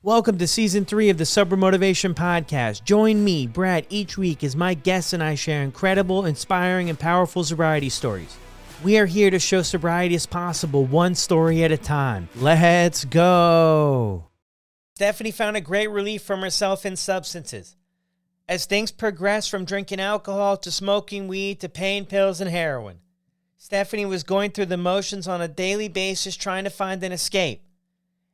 Welcome to Season 3 of the Sober Motivation Podcast. Join me, Brad, each week as my guests and I share incredible, inspiring, and powerful sobriety stories. We are here to show sobriety is possible, one story at a time. Let's go! Stephanie found a great relief from herself in substances. As things progressed from drinking alcohol to smoking weed to pain pills and heroin, Stephanie was going through the motions on a daily basis trying to find an escape.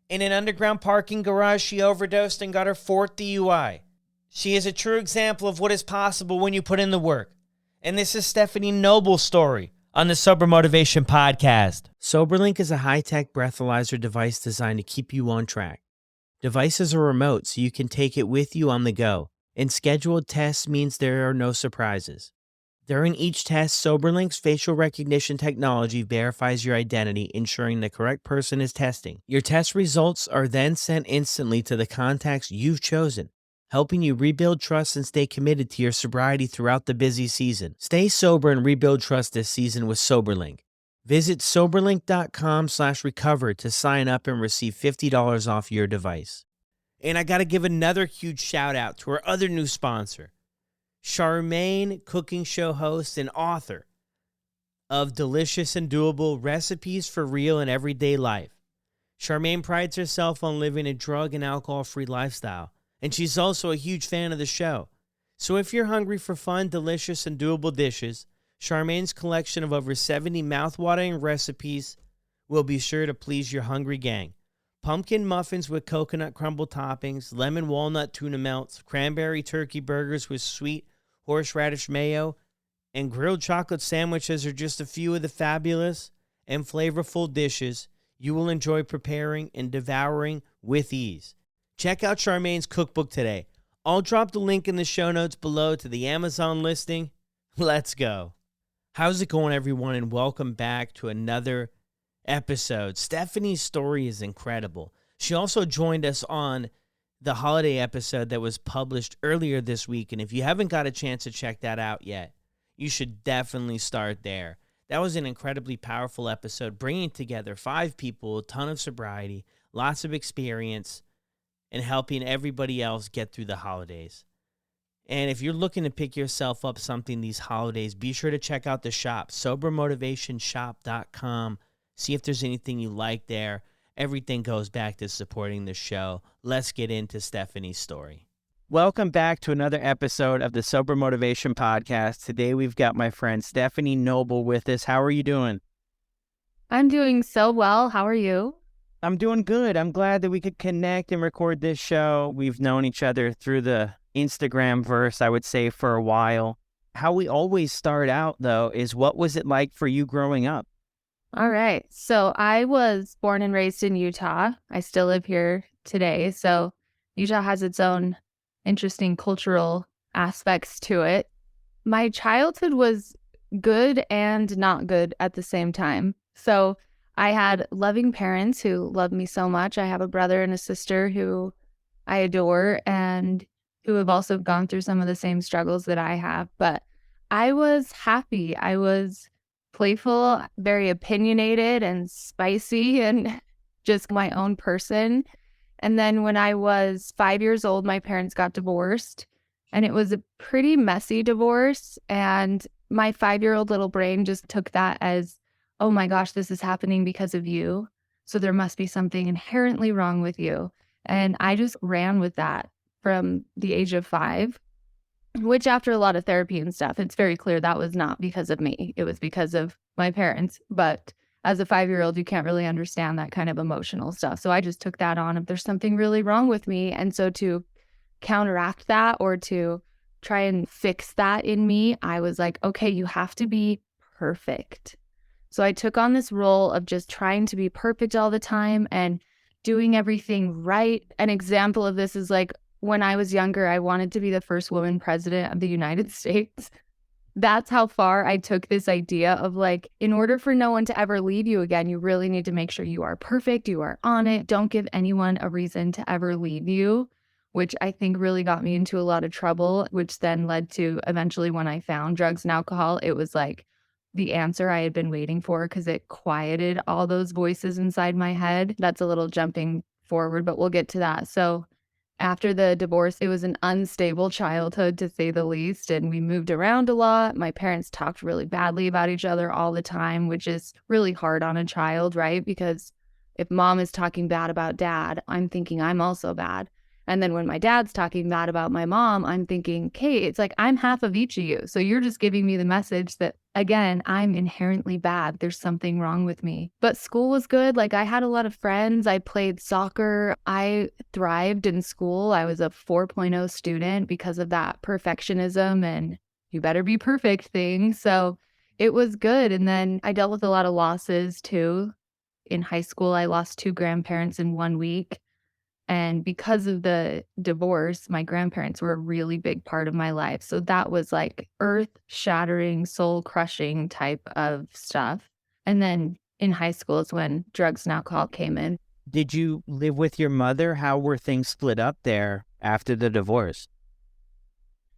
In an underground parking garage, she overdosed and got her 4th DUI. She is a true example of what is possible when you put in the work. And this is Stephanie Noble's story on the Sober Motivation Podcast. SoberLink is a high-tech breathalyzer device designed to keep you on track. Devices are remote, so you can take it with you on the go. And scheduled tests means there are no surprises. During each test, SoberLink's facial recognition technology verifies your identity, ensuring the correct person is testing. Your test results are then sent instantly to the contacts you've chosen, helping you rebuild trust and stay committed to your sobriety throughout the busy season. Stay sober and rebuild trust this season with SoberLink. Visit soberlink.com/recover to sign up and receive $50 off your device. And I got to give another huge shout out to our other new sponsor, Charmaine, cooking show host and author of Delicious and Doable Recipes for Real and Everyday Life. Charmaine prides herself on living a drug and alcohol-free lifestyle, and she's also a huge fan of the show. So if you're hungry for fun, delicious, and doable dishes, Charmaine's collection of over 70 mouth-watering recipes will be sure to please your hungry gang. Pumpkin muffins with coconut crumble toppings, lemon walnut tuna melts, cranberry turkey burgers with sweet horseradish mayo, and grilled chocolate sandwiches are just a few of the fabulous and flavorful dishes you will enjoy preparing and devouring with ease. Check out Charmaine's cookbook today. I'll drop the link in the show notes below to the Amazon listing. Let's go. How's it going, everyone, and welcome back to another episode. Stephanie's story is incredible. She also joined us on the holiday episode that was published earlier this week, and if you haven't got a chance to check that out yet, you should definitely start there. That was an incredibly powerful episode, bringing together 5 people, a ton of sobriety, lots of experience, and helping everybody else get through the holidays. And if you're looking to pick yourself up something these holidays, be sure to check out the shop, sobermotivationshop.com. See if there's anything you like there. Everything goes back to supporting the show. Let's get into Stephanie's story. Welcome back to another episode of the Sober Motivation Podcast. Today we've got my friend Stephanie Noble with us. How are you doing? I'm doing so well. How are you? I'm doing good. I'm glad that we could connect and record this show. We've known each other through the Instagram verse, I would say, for a while. How we always start out, though, is what was it like for you growing up? All right. So I was born and raised in Utah. I still live here today. So Utah has its own interesting cultural aspects to it. My childhood was good and not good at the same time. So I had loving parents who loved me so much. I have a brother and a sister who I adore and who have also gone through some of the same struggles that I have. But I was happy. I was playful, very opinionated and spicy and just my own person. And then when I was 5 years old, my parents got divorced, and it was a pretty messy divorce. And my 5-year-old little brain just took that as, oh my gosh, this is happening because of you. So there must be something inherently wrong with you. And I just ran with that from the age of 5. Which after a lot of therapy and stuff, it's very clear that was not because of me. It was because of my parents. But as a 5-year-old, you can't really understand that kind of emotional stuff. So I just took that on if there's something really wrong with me. And so to counteract that or to try and fix that in me, I was like, okay, you have to be perfect. So I took on this role of just trying to be perfect all the time and doing everything right. An example of this is like, when I was younger, I wanted to be the first woman president of the United States. That's how far I took this idea of like, in order for no one to ever leave you again, you really need to make sure you are perfect, you are on it. Don't give anyone a reason to ever leave you, which I think really got me into a lot of trouble, which then led to eventually when I found drugs and alcohol, it was like the answer I had been waiting for because it quieted all those voices inside my head. That's a little jumping forward, but we'll get to that. So after the divorce, it was an unstable childhood, to say the least, and we moved around a lot. My parents talked really badly about each other all the time, which is really hard on a child, right? Because if mom is talking bad about dad, I'm thinking I'm also bad. And then when my dad's talking bad about my mom, I'm thinking, Kate, it's like I'm half of each of you. So you're just giving me the message that, again, I'm inherently bad. There's something wrong with me. But school was good. Like I had a lot of friends. I played soccer. I thrived in school. I was a 4.0 student because of that perfectionism and you better be perfect thing. So it was good. And then I dealt with a lot of losses too. In high school, I lost 2 grandparents in 1 week. And because of the divorce, my grandparents were a really big part of my life. So that was like earth-shattering, soul-crushing type of stuff. And then in high school is when drugs and alcohol came in. Did you live with your mother? How were things split up there after the divorce?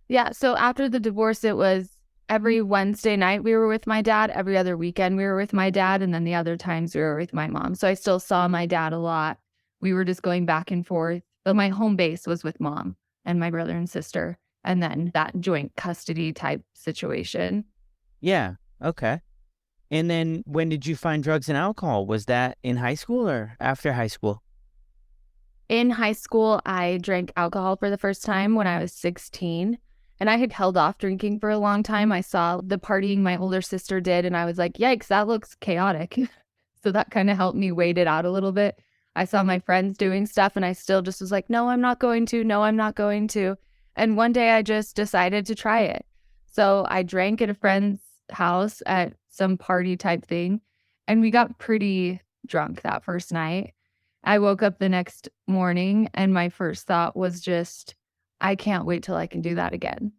Yeah, so after the divorce, it was every Wednesday night we were with my dad. Every other weekend we were with my dad. And then the other times we were with my mom. So I still saw my dad a lot. We were just going back and forth. But my home base was with mom and my brother and sister. And then that joint custody type situation. Yeah. Okay. And then when did you find drugs and alcohol? Was that in high school or after high school? In high school, I drank alcohol for the first time when I was 16. And I had held off drinking for a long time. I saw the partying my older sister did, and I was like, yikes, that looks chaotic. So that kind of helped me wait it out a little bit. I saw my friends doing stuff, and I still just was like, no, I'm not going to. No, I'm not going to. And one day I just decided to try it. So I drank at a friend's house at some party type thing, and we got pretty drunk that first night. I woke up the next morning, and my first thought was just, I can't wait till I can do that again.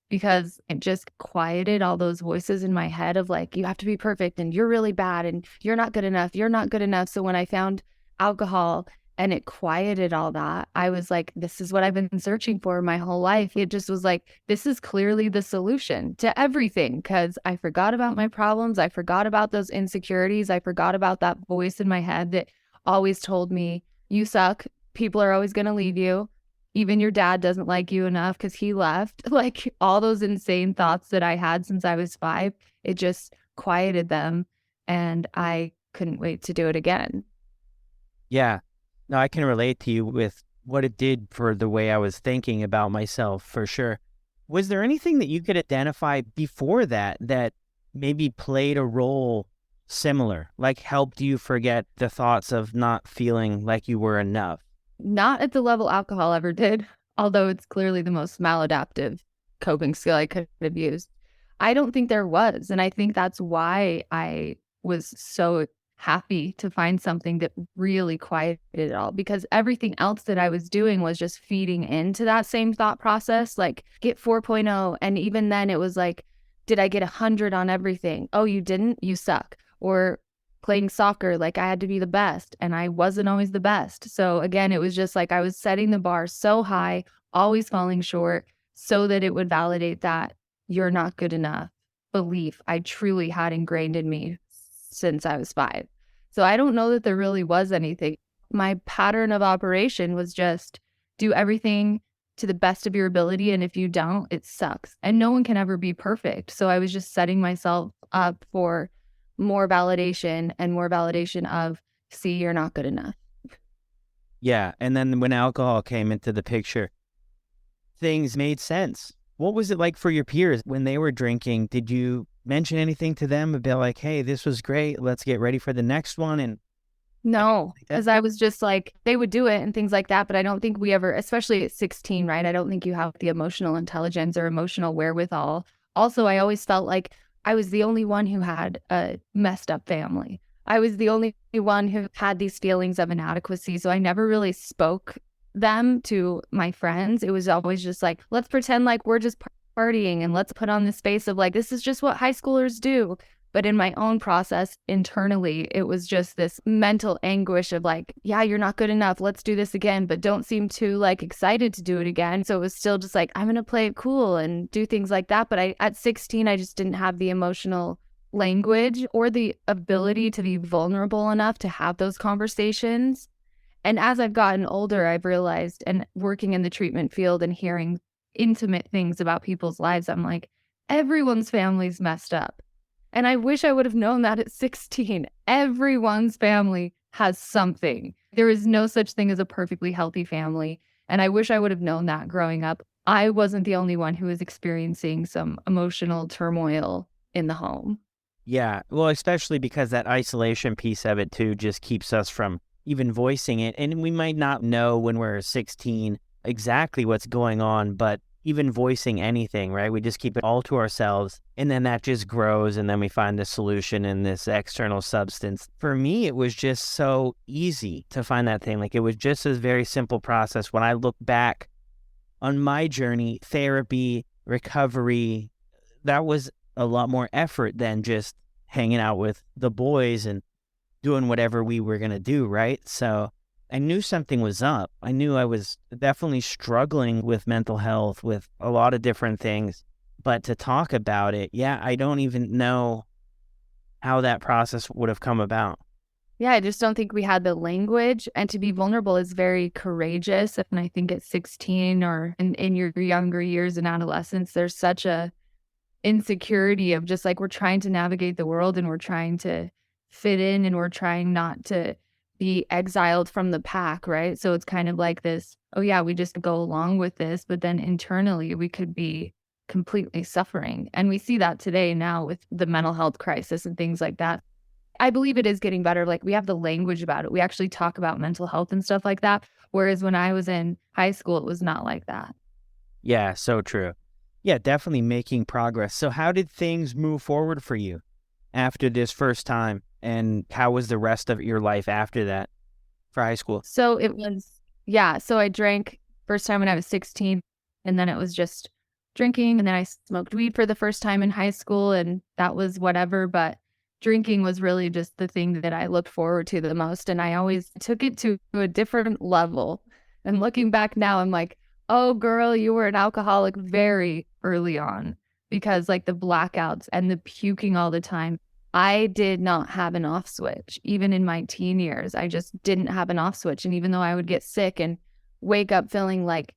Because it just quieted all those voices in my head of like, you have to be perfect and you're really bad and you're not good enough. You're not good enough. So when I found alcohol and it quieted all that, I was like, this is what I've been searching for my whole life. It just was like, this is clearly the solution to everything, because I forgot about my problems. I forgot about those insecurities. I forgot about that voice in my head that always told me, you suck. People are always going to leave you. Even your dad doesn't like you enough because he left. Like all those insane thoughts that I had since I was 5, it just quieted them. And I couldn't wait to do it again. Yeah. No, I can relate to you with what it did for the way I was thinking about myself, for sure. Was there anything that you could identify before that that maybe played a role similar, like helped you forget the thoughts of not feeling like you were enough? Not at the level alcohol ever did, although it's clearly the most maladaptive coping skill I could have used. I don't think there was. And I think that's why I was so happy to find something that really quieted it all, because everything else that I was doing was just feeding into that same thought process, like get 4.0. And even then it was like, did I get 100 on everything? Oh, you didn't? You suck. Or playing soccer, like I had to be the best, and I wasn't always the best. So again, it was just like I was setting the bar so high, always falling short, so that it would validate that you're not good enough belief I truly had ingrained in me since I was 5. So I don't know that there really was anything. My pattern of operation was just do everything to the best of your ability, and if you don't, it sucks. And no one can ever be perfect. So I was just setting myself up for more validation and more validation of, see, you're not good enough. Yeah. And then when alcohol came into the picture, things made sense. What was it like for your peers when they were drinking? Did you mention anything to them about like, hey, this was great, let's get ready for the next one? And no, because I was just like, they would do it and things like that. But I don't think we ever, especially at 16, right? I don't think you have the emotional intelligence or emotional wherewithal. Also, I always felt like I was the only one who had a messed up family. I was the only one who had these feelings of inadequacy. So I never really spoke them to my friends. It was always just like, let's pretend like we're just partying and let's put on this face of like, this is just what high schoolers do. But in my own process internally, it was just this mental anguish of like, yeah, you're not good enough. Let's do this again. But don't seem too like excited to do it again. So it was still just like, I'm going to play it cool and do things like that. But at 16, I just didn't have the emotional language or the ability to be vulnerable enough to have those conversations. And as I've gotten older, I've realized, and working in the treatment field and hearing intimate things about people's lives, I'm like, everyone's family's messed up. And I wish I would have known that at 16. Everyone's family has something. There is no such thing as a perfectly healthy family. And I wish I would have known that growing up. I wasn't the only one who was experiencing some emotional turmoil in the home. Yeah, well, especially because that isolation piece of it too just keeps us from even voicing it. And we might not know when we're 16 exactly what's going on, but even voicing anything, right? We just keep it all to ourselves, and then that just grows, and then we find the solution in this external substance. For me, it was just so easy to find that thing. Like, it was just a very simple process. When I look back on my journey, therapy, recovery, that was a lot more effort than just hanging out with the boys and doing whatever we were going to do, right? So I knew something was up. I knew I was definitely struggling with mental health, with a lot of different things. But to talk about it, yeah, I don't even know how that process would have come about. Yeah, I just don't think we had the language. And to be vulnerable is very courageous. And I think at 16 or in your younger years in adolescence, there's such a insecurity of just like we're trying to navigate the world and we're trying to fit in and we're trying not to be exiled from the pack, right? So it's kind of like this, oh yeah, we just go along with this, but then internally we could be completely suffering. And we see that today now with the mental health crisis and things like that. I believe it is getting better. Like we have the language about it. We actually talk about mental health and stuff like that. Whereas when I was in high school, it was not like that. Yeah, so true. Yeah, definitely making progress. So how did things move forward for you after this first time? And how was the rest of your life after that for high school? So it was, yeah. So I drank first time when I was 16, and then it was just drinking. And then I smoked weed for the first time in high school, and that was whatever. But drinking was really just the thing that I looked forward to the most. And I always took it to a different level. And looking back now, I'm like, oh, girl, you were an alcoholic very early on because like the blackouts and the puking all the time. I did not have an off switch. Even in my teen years, I just didn't have an off switch. And even though I would get sick and wake up feeling like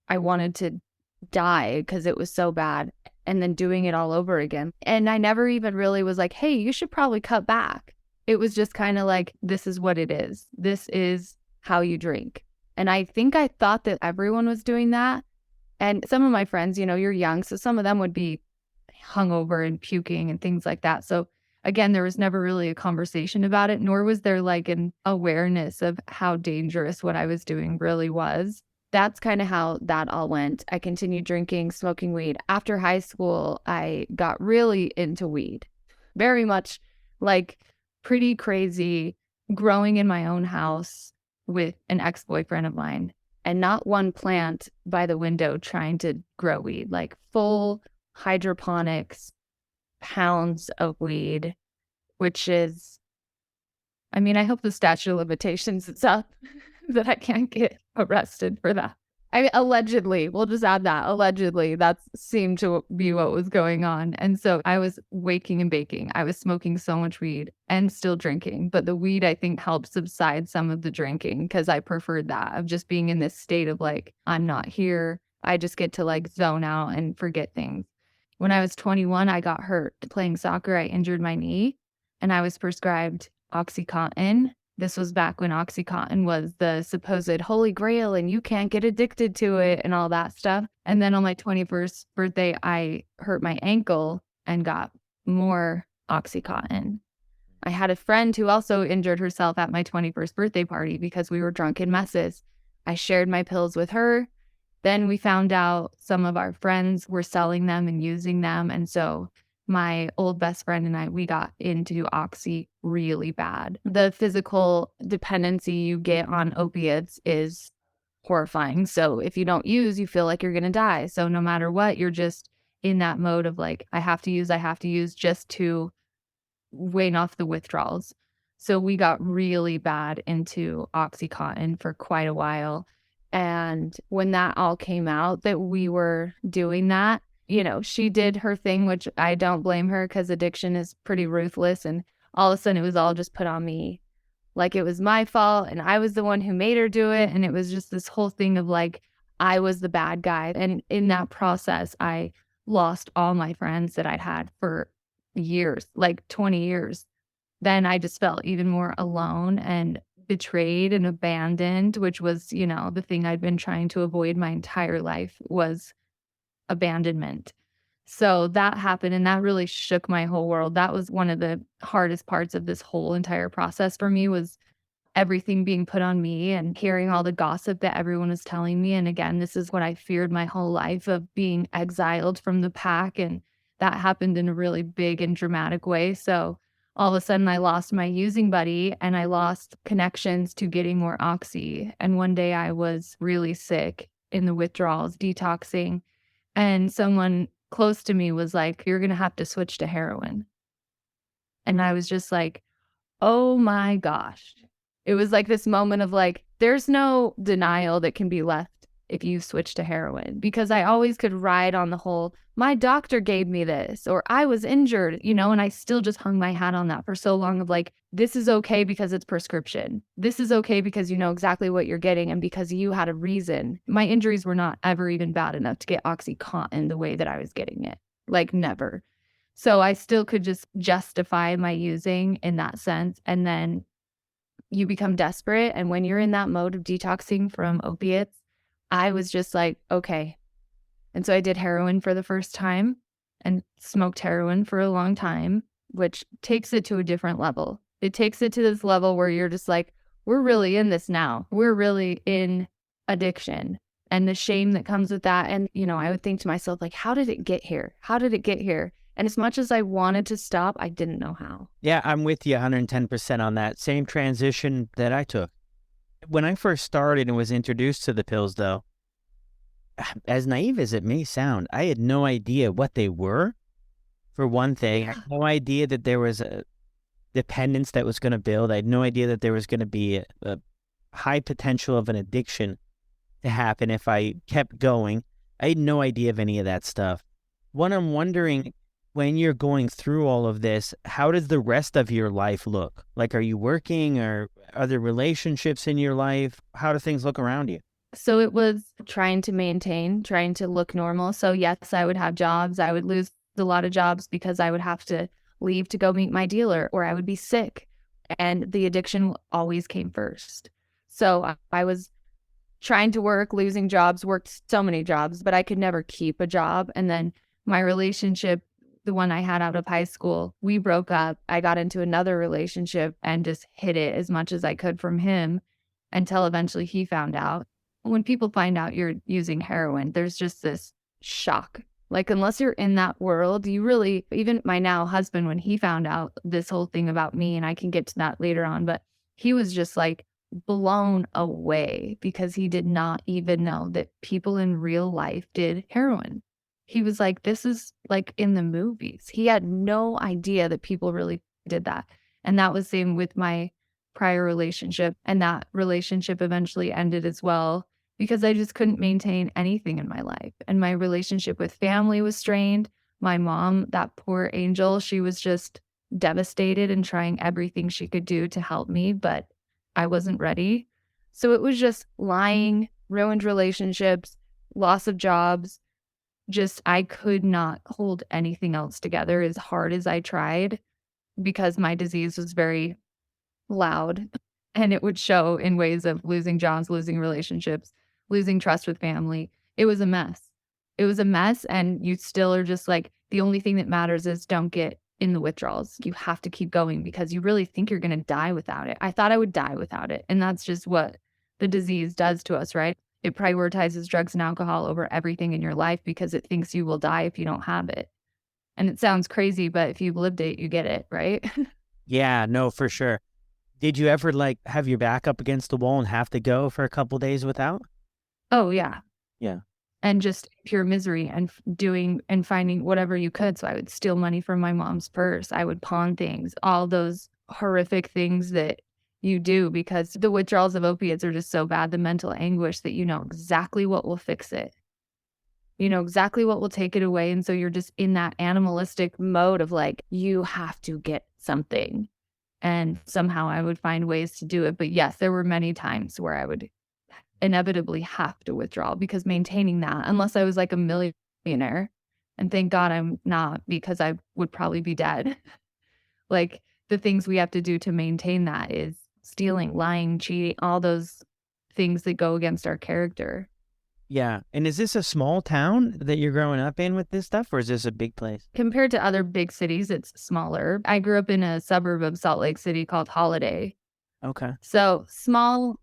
I wanted to die because it was so bad, and then doing it all over again. And I never even really was like, hey, you should probably cut back. It was just kind of like, this is what it is. This is how you drink. And I think I thought that everyone was doing that. And some of my friends, you know, you're young, so some of them would be hungover and puking and things like that. So again, there was never really a conversation about it, nor was there like an awareness of how dangerous what I was doing really was. That's kind of how that all went. I continued drinking, smoking weed. After high school, I got really into weed. Very much like pretty crazy, growing in my own house with an ex-boyfriend of mine, and not one plant by the window trying to grow weed, like full hydroponics, pounds of weed, which is, I mean, I hope the statute of limitations is up that I can't get arrested for that. I mean, allegedly, we'll just add that. Allegedly, that seemed to be what was going on. And so I was waking and baking. I was smoking so much weed and still drinking. But the weed, I think, helped subside some of the drinking because I preferred that of just being in this state of like, I'm not here. I just get to like zone out and forget things. When I was 21, I got hurt playing soccer. I injured my knee and I was prescribed OxyContin. This was back when OxyContin was the supposed holy grail and you can't get addicted to it and all that stuff. And then on my 21st birthday, I hurt my ankle and got more OxyContin. I had a friend who also injured herself at my 21st birthday party because we were drunken messes. I shared my pills with her. Then we found out some of our friends were selling them and using them. And so my old best friend and I, we got into Oxy really bad. The physical dependency you get on opiates is horrifying. So if you don't use, you feel like you're going to die. So no matter what, you're just in that mode of like, I have to use just to wane off the withdrawals. So we got really bad into OxyContin for quite a while. And when that all came out that we were doing that, you know, she did her thing, which I don't blame her because addiction is pretty ruthless. And all of a sudden it was all just put on me. like it was my fault and I was the one who made her do it. And it was just this whole thing of like, I was the bad guy. And in that process, I lost all my friends that I'd had for years, like 20 years. Then I just felt even more alone and betrayed and abandoned, which was, the thing I'd been trying to avoid my entire life was abandonment. So that happened and that really shook my whole world. That was one of the hardest parts of this whole entire process for me was everything being put on me and hearing all the gossip that everyone was telling me. And again, this is what I feared my whole life of being exiled from the pack. And that happened in a really big and dramatic way. So all of a sudden I lost my using buddy and I lost connections to getting more oxy. And one day I was really sick in the withdrawals, detoxing. And someone close to me was like, "You're going to have to switch to heroin." And I was just like, oh my gosh. It was like this moment of like, there's no denial that can be left if you switch to heroin because I always could ride on the whole, my doctor gave me this or I was injured, and I still just hung my hat on that for so long of like, this is okay because it's prescription. This is okay because you know exactly what you're getting and because you had a reason. My injuries were not ever even bad enough to get OxyContin the way that I was getting it. Like never. So I still could just justify my using in that sense. And then you become desperate. And when you're in that mode of detoxing from opiates, I was just like, okay. And so I did heroin for the first time and smoked heroin for a long time, which takes it to a different level. It takes it to this level where you're just like, we're really in this now. We're really in addiction and the shame that comes with that. And, I would think to myself, like, how did it get here? How did it get here? And as much as I wanted to stop, I didn't know how. Yeah, I'm with you 110% on that. Same transition that I took. When I first started and was introduced to the pills, though, as naive as it may sound, I had no idea what they were, for one thing. I had no idea that there was a dependence that was going to build. I had no idea that there was going to be a high potential of an addiction to happen if I kept going. I had no idea of any of that stuff. What I'm wondering, when you're going through all of this, how does the rest of your life look? Like, are you working or are there relationships in your life? How do things look around you? So it was trying to look normal. So yes, I would have jobs. I would lose a lot of jobs because I would have to leave to go meet my dealer or I would be sick. And the addiction always came first. So I was trying to work, losing jobs, worked so many jobs, but I could never keep a job. And then my relationship, the one I had out of high school, we broke up. I got into another relationship and just hid it as much as I could from him until eventually he found out. When people find out you're using heroin, there's just this shock. Like, unless you're in that world, you really, even my now husband, when he found out this whole thing about me, and I can get to that later on, but he was just like blown away because he did not even know that people in real life did heroin. He was like, this is like in the movies. He had no idea that people really did that. And that was the same with my prior relationship. And that relationship eventually ended as well because I just couldn't maintain anything in my life. And my relationship with family was strained. My mom, that poor angel, she was just devastated and trying everything she could do to help me, but I wasn't ready. So it was just lying, ruined relationships, loss of jobs. Just, I could not hold anything else together as hard as I tried because my disease was very loud and it would show in ways of losing jobs, losing relationships, losing trust with family. It was a mess. It was a mess. And you still are just like, the only thing that matters is don't get in the withdrawals. You have to keep going because you really think you're going to die without it. I thought I would die without it. And that's just what the disease does to us, right? It prioritizes drugs and alcohol over everything in your life because it thinks you will die if you don't have it. And it sounds crazy, but if you've lived it, you get it, right? Yeah, no, for sure. Did you ever have your back up against the wall and have to go for a couple days without? Oh, yeah. Yeah. And just pure misery and doing and finding whatever you could. So I would steal money from my mom's purse. I would pawn things, all those horrific things that you do because the withdrawals of opiates are just so bad, the mental anguish that you know exactly what will fix it. You know exactly what will take it away. And so you're just in that animalistic mode of like, you have to get something. and somehow I would find ways to do it. But yes, there were many times where I would inevitably have to withdraw because maintaining that, unless I was like a millionaire, and thank God I'm not because I would probably be dead. Like the things we have to do to maintain that is stealing, lying, cheating, all those things that go against our character. Yeah. And is this a small town that you're growing up in with this stuff, or is this a big place? Compared to other big cities, it's smaller. I grew up in a suburb of Salt Lake City called Holiday. Okay. So small,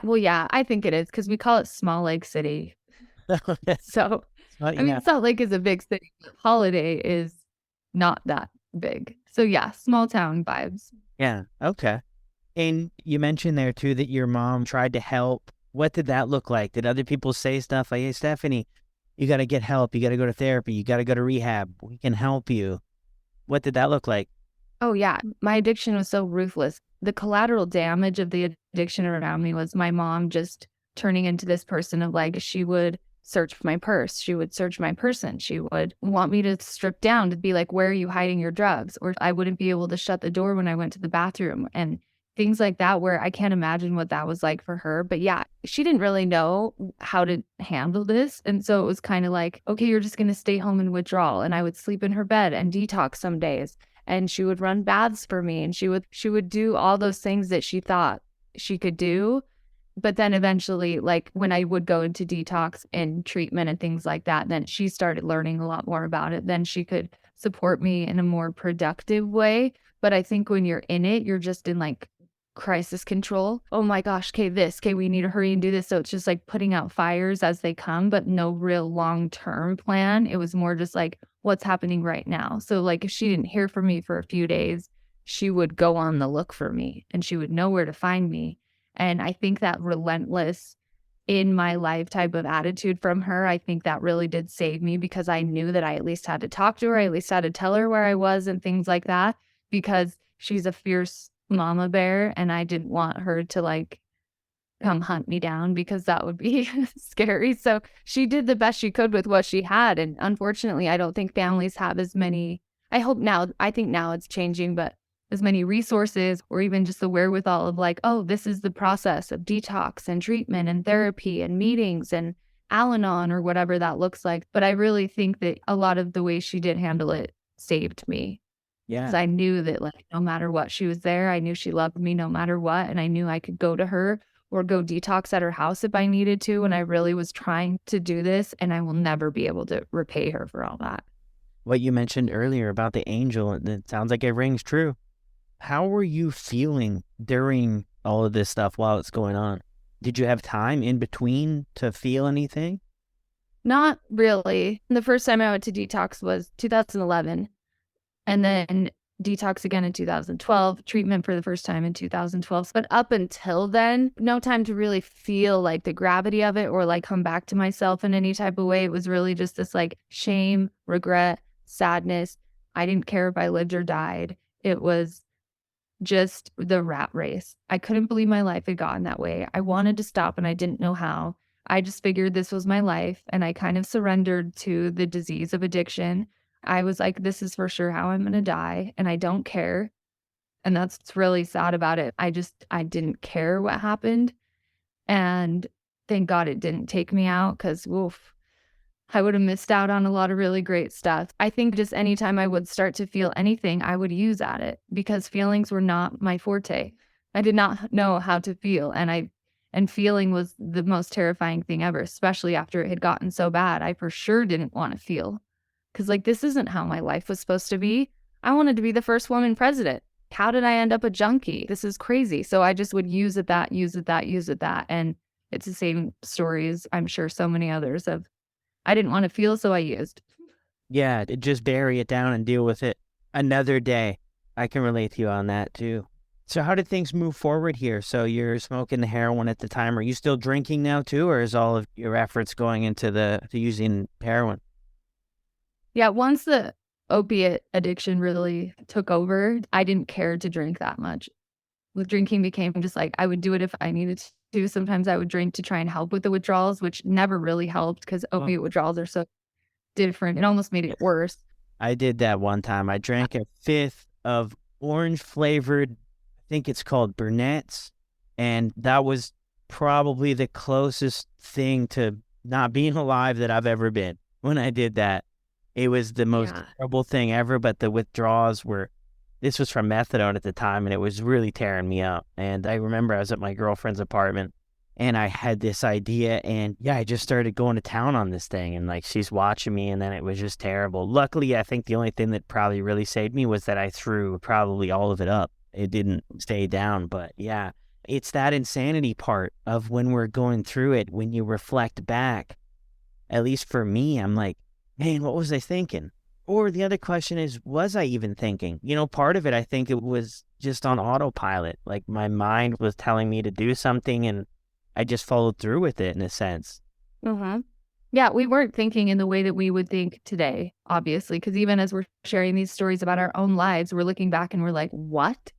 well, yeah, I think it is because we call it Small Lake City. So, I mean, Salt Lake is a big city. Holiday is not that big. So, yeah, small town vibes. Yeah. Okay. And you mentioned there too that your mom tried to help. What did that look like? Did other people say stuff like, hey, Stephanie, you got to get help. You got to go to therapy. You got to go to rehab. We can help you. What did that look like? Oh, yeah. My addiction was so ruthless. The collateral damage of the addiction around me was my mom just turning into this person of like, she would search for my purse. She would search my person. She would want me to strip down to be like, where are you hiding your drugs? Or I wouldn't be able to shut the door when I went to the bathroom and things like that, where I can't imagine what that was like for her. But yeah, she didn't really know how to handle this. And so it was kind of like, okay, you're just going to stay home and withdrawal. And I would sleep in her bed and detox some days. And she would run baths for me. And she would do all those things that she thought she could do. But then eventually, like when I would go into detox and treatment and things like that, then she started learning a lot more about it. Then she could support me in a more productive way. But I think when you're in it, you're just in like crisis control. Oh my gosh, okay, we need to hurry and do this. So it's just like putting out fires as they come, but no real long-term plan. It was more just like what's happening right now. So like if she didn't hear from me for a few days, she would go on the look for me and she would know where to find me. And I think that relentless in my life type of attitude from her, I think that really did save me because I knew that I at least had to talk to her. I at least had to tell her where I was and things like that because she's a fierce mama bear and I didn't want her to like come hunt me down because that would be scary. So she did the best she could with what she had. And unfortunately, I don't think families have as many, I think now it's changing, but as many resources or even just the wherewithal of like, oh, this is the process of detox and treatment and therapy and meetings and Al-Anon or whatever that looks like. But I really think that a lot of the way she did handle it saved me. Yeah. Because I knew that like no matter what, she was there. I knew she loved me no matter what. And I knew I could go to her or go detox at her house if I needed to. And I really was trying to do this and I will never be able to repay her for all that. What you mentioned earlier about the angel, it sounds like it rings true. How were you feeling during all of this stuff while it's going on? Did you have time in between to feel anything? Not really. The first time I went to detox was 2011. And then detox again in 2012, treatment for the first time in 2012. But up until then, no time to really feel like the gravity of it or like come back to myself in any type of way. It was really just this like shame, regret, sadness. I didn't care if I lived or died. It was just the rat race. I couldn't believe my life had gotten that way. I wanted to stop and I didn't know how. I just figured this was my life and I kind of surrendered to the disease of addiction. I was like, this is for sure how I'm going to die and I don't care. And that's what's really sad about it. I didn't care what happened. And thank God it didn't take me out because, woof, I would have missed out on a lot of really great stuff. I think just anytime I would start to feel anything, I would use at it because feelings were not my forte. I did not know how to feel. And feeling was the most terrifying thing ever, especially after it had gotten so bad. I for sure didn't want to feel. Because, like, this isn't how my life was supposed to be. I wanted to be the first woman president. How did I end up a junkie? This is crazy. So I just would use it that. And it's the same story as I'm sure so many others of, I didn't want to feel, so I used. Yeah, just bury it down and deal with it another day. I can relate to you on that, too. So how did things move forward here? So you're smoking the heroin at the time. Are you still drinking now, too? Or is all of your efforts going into to using heroin? Yeah, once the opiate addiction really took over, I didn't care to drink that much. With drinking became just like, I would do it if I needed to. Sometimes I would drink to try and help with the withdrawals, which never really helped because opiate withdrawals are so different. It almost made it worse. I did that one time. I drank a fifth of orange-flavored think it's called Burnett's. And that was probably the closest thing to not being alive that I've ever been when I did that. It was the most Yeah. terrible thing ever, but the withdrawals were, this was from methadone at the time, and it was really tearing me up. And I remember I was at my girlfriend's apartment, and I had this idea, and yeah, I just started going to town on this thing, and like she's watching me, and then it was just terrible. Luckily, I think the only thing that probably really saved me was that I threw probably all of it up. It didn't stay down, but yeah, it's that insanity part of when we're going through it, when you reflect back. At least for me, I'm like, man, what was I thinking? Or the other question is, was I even thinking? Part of it, I think it was just on autopilot. Like my mind was telling me to do something, and I just followed through with it in a sense. Mm-hmm. Yeah, we weren't thinking in the way that we would think today, obviously, because even as we're sharing these stories about our own lives, we're looking back and we're like, what?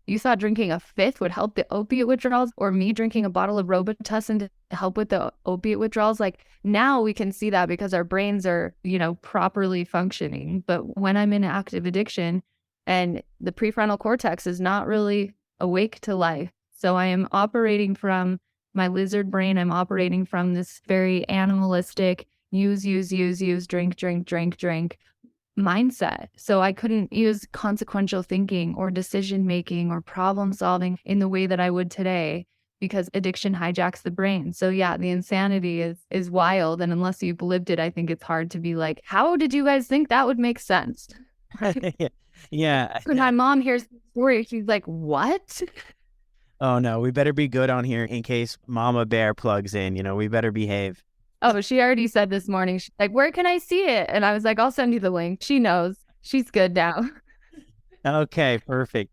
You thought drinking a fifth would help the opiate withdrawals, or me drinking a bottle of Robitussin to help with the opiate withdrawals? Like now we can see that because our brains are, properly functioning. But when I'm in active addiction and the prefrontal cortex is not really awake to life, so I am operating from my lizard brain. I'm operating from this very animalistic use, drink, drink, drink, drink mindset. So I couldn't use consequential thinking or decision making or problem solving in the way that I would today because addiction hijacks the brain. So yeah, the insanity is wild. And unless you've lived it, I think it's hard to be like, how did you guys think that would make sense? Yeah. When my mom hears the story, she's like, what? Oh no, we better be good on here in case Mama Bear plugs in. We better behave. Oh, she already said this morning, she's like, where can I see it? And I was like, I'll send you the link. She knows. She's good now. Okay, perfect.